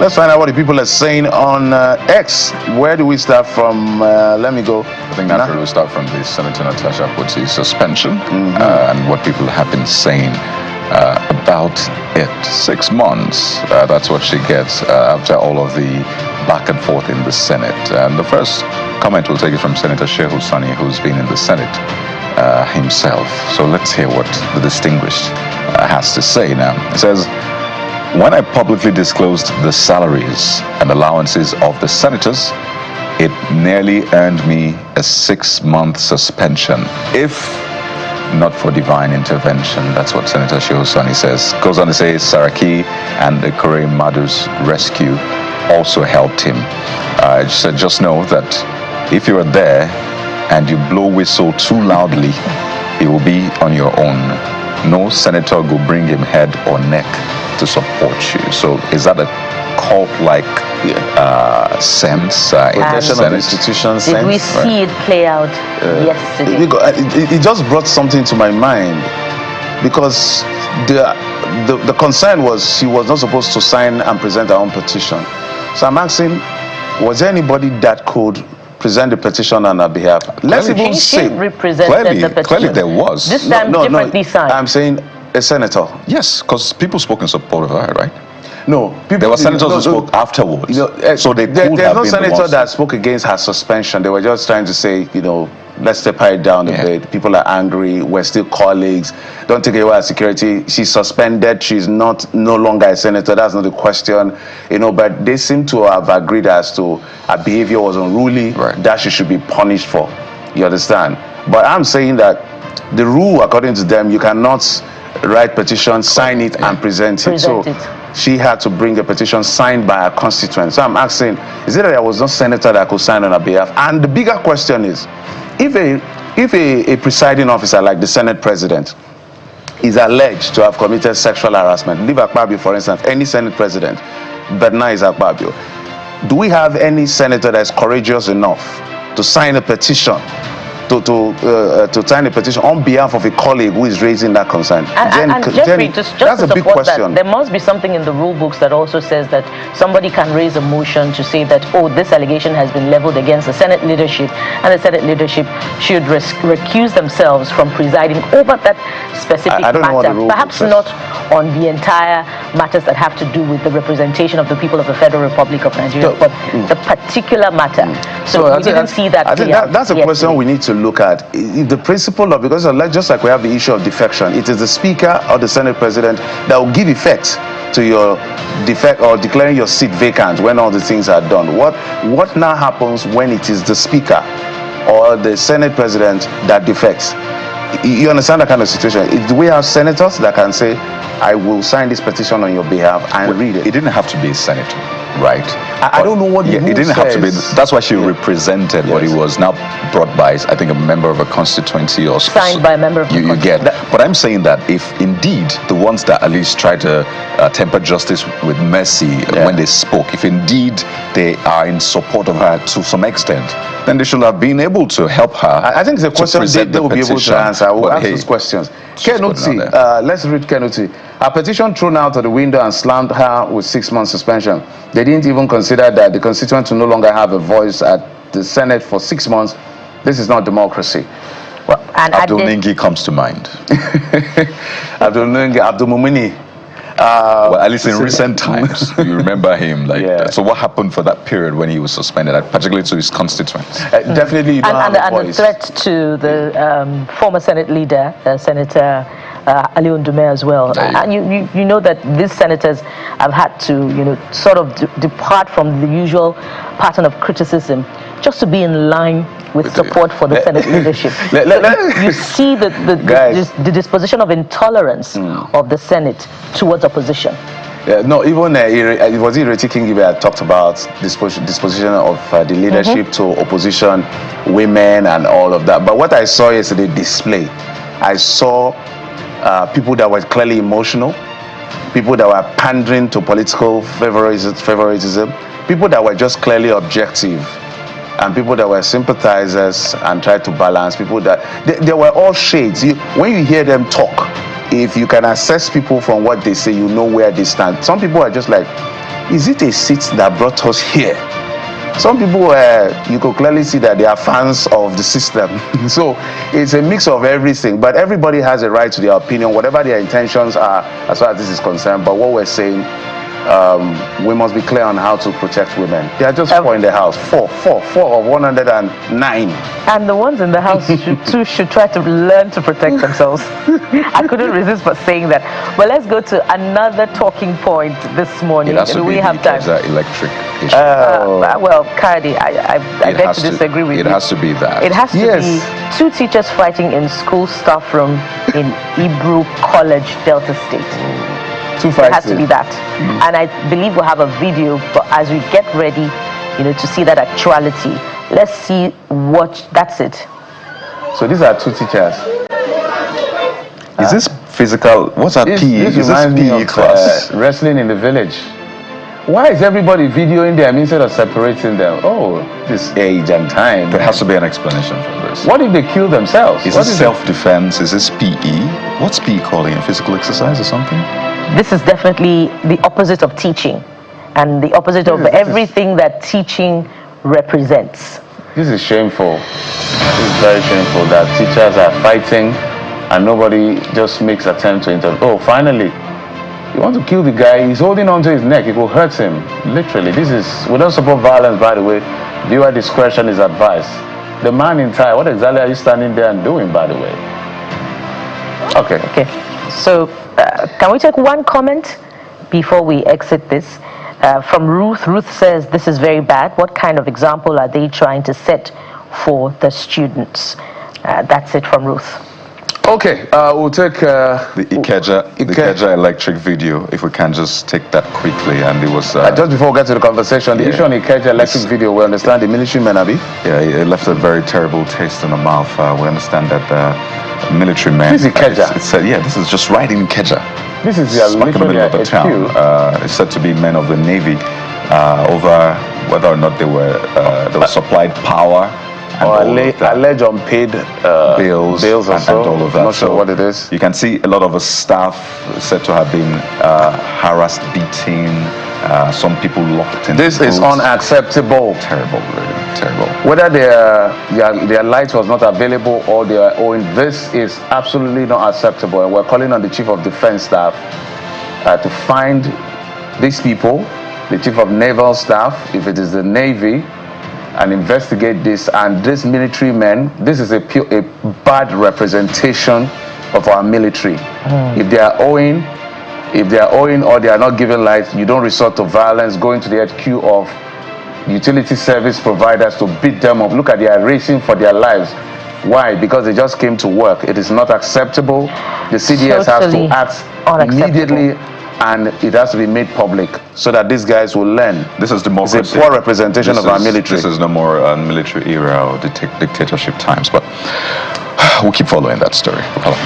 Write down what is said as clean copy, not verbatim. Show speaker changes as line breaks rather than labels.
Let's find out what the people are saying on X. Where do we start from? Let me go.
I think naturally we'll start from the Senator Natasha Akpoti suspension and what people have been saying about it. 6 months, that's what she gets after all of the back and forth in the Senate. And the first comment we'll take it from Senator Shehu Sani, who's been in the Senate himself. So let's hear what the distinguished has to say now. It says, when I publicly disclosed the salaries and allowances of the senators, it nearly earned me a 6-month suspension, if not for divine intervention. That's what Senator Shehu Sani says. Goes on to say Saraki and the Kore Madu's rescue also helped him. So just know that if you are there and you blow whistle too loudly, it will be on your own. No senator will bring him head or neck to support you. So is that a cult-like sense in the Senate?
Institution
Did we see it play out yesterday?
It just brought something to my mind, because the concern was she was not supposed to sign and present her own petition. So I'm asking, was there anybody that could present the petition on her behalf? Let's even say
represented the petition.
Clearly there was.
This time differently signed.
I'm saying a senator.
Yes, because people spoke in support of her, right?
No,
there were senators who spoke afterwards. So they
there's no senator that spoke against her suspension. They were just trying to say, let's step her down a bit. People are angry. We're still colleagues. Don't take away her security. She's suspended. She's no longer a senator. That's not the question. But they seem to have agreed as to her behavior was unruly, that she should be punished for. You understand? But I'm saying that the rule, according to them, you cannot write petition, sign it, and present it. So she had to bring a petition signed by her constituents. So I'm asking, is it that there was no senator that could sign on her behalf? And the bigger question is, if a presiding officer like the Senate president is alleged to have committed sexual harassment, leave Akpabio for instance, any Senate president, but now is Akpabio, do we have any senator that is courageous enough to sign a petition to sign a petition on behalf of a colleague who is raising that concern?
And Jeffrey, just
that's
to
a big
support
question.
That, there must be something in the rule books that also says that somebody can raise a motion to say that, this allegation has been leveled against the Senate leadership, and the Senate leadership should recuse themselves from presiding over that specific matter. Perhaps not on the entire matters that have to do with the representation of the people of the Federal Republic of Nigeria, but the particular matter. So we didn't see that.
I think that's a question we need to look at. If the principle of, because just like we have the issue of defection, it is the Speaker or the Senate President that will give effect to your defect or declaring your seat vacant when all the things are done. What now happens when it is the Speaker or the Senate President that defects? You understand that kind of situation? Do we have senators that can say, I will sign this petition on your behalf and read it?
It didn't have to be a senator, right?
I don't know what the rule
it didn't have to be. That's why she represented what it was now brought by, I think, a member of a constituency or
signed by a member of
you get. But I'm saying that if indeed the ones that at least try to temper justice with mercy when they spoke, if indeed they are in support of her to some extent, then they should have been able to help her.
I think it's a question they will be able to answer. We'll ask those questions. Kenuti, let's read Kenuti. A petition thrown out of the window and slammed her with 6-month suspension. They didn't even consider that the constituents will no longer have a voice at the Senate for 6 months. This is not democracy.
Well, Abdul Ningi comes to mind.
Abdul Mumini.
Well, at least in recent times, you remember him. So what happened for that period when he was suspended, particularly to his constituents?
Definitely, you don't have a voice.
And the threat to the former Senate leader, Senator Ali Ndume as well. And you know that these senators have had to, sort of depart from the usual pattern of criticism just to be in line with support for the Senate leadership. You see the disposition of intolerance of the Senate towards opposition.
No, even it was Ireti Kingibe had talked about disposition of the leadership to opposition, women, and all of that. But what I saw yesterday display, I saw people that were clearly emotional, people that were pandering to political favoritism, people that were just clearly objective, and people that were sympathizers and tried to balance, people that they were all shades. When you hear them talk, if you can assess people from what they say, you know where they stand. Some people are just like, is it a seat that brought us here? Some people, you could clearly see that they are fans of the system. So it's a mix of everything, but everybody has a right to their opinion, whatever their intentions are, as far as this is concerned. But what we're saying, we must be clear on how to protect women. They are just four in the house. Four of 109.
And the ones in the house should try to learn to protect themselves. I couldn't resist but saying that. But let's go to another talking point this morning.
Do
we have time?
Electric issue.
Well, Cardi, I beg to disagree with you.
It has to be that.
It has to be two teachers fighting in school staff room in Ibru College, Delta State.
Two fights.
It has to be that. And I believe we'll have a video, but as we get ready, to see that actuality, let's see that's it.
So these are two teachers.
Is this physical? What's that PE?
This
Is
reminds
this
me
PE
of
class?
wrestling in the village. Why is everybody videoing them instead of separating them? Oh, this age and time.
There has to be an explanation for this.
What if they kill themselves?
Is this self-defense? Is this PE? What's PE calling? A physical exercise or something?
This is definitely the opposite of teaching, and the opposite of everything that teaching represents.
This is shameful. This is very shameful that teachers are fighting and nobody just makes attempt to intervene. Oh, finally, you want to kill the guy, he's holding onto his neck, it will hurt him. Literally, we don't support violence, by the way. Viewer discretion is advised. The man in tie, what exactly are you standing there and doing, by the way? Okay.
So, can we take one comment before we exit this? From Ruth. Ruth says, this is very bad. What kind of example are they trying to set for the students? That's it from Ruth.
Okay, we'll take
the Ikeja electric video, if we can just take that quickly. And it was
just before we get to the conversation, the issue on Ikeja electric video, we understand the military men, Abi?
Yeah, it left a very terrible taste in the mouth. We understand that military men.
This is Ikeja.
This is just right in Ikeja.
This is the
smack in the middle of the town. It's said to be men of the Navy over whether or not they were supplied power.
Or alleged unpaid bills or
and
so.
all of that.
I'm not sure what it is.
You can see a lot of the staff said to have been harassed, beaten, some people locked in.
This is unacceptable.
Terrible, really terrible.
Whether their light was not available or they are owing, this is absolutely not acceptable. And we're calling on the Chief of Defense Staff to find these people, the Chief of Naval Staff, if it is the Navy, and investigate this. And these military men, this is a bad representation of our military. If they are owing or they are not giving light, you don't resort to violence, going to the HQ of utility service providers to beat them up. Look at they are racing for their lives. Why? Because they just came to work. It is not acceptable. The CDS has to act immediately, and it has to be made public so that these guys will learn.
This is democracy.
It's a poor representation of our military.
This is no more military era or dictatorship times, but we'll keep following that story. Hello.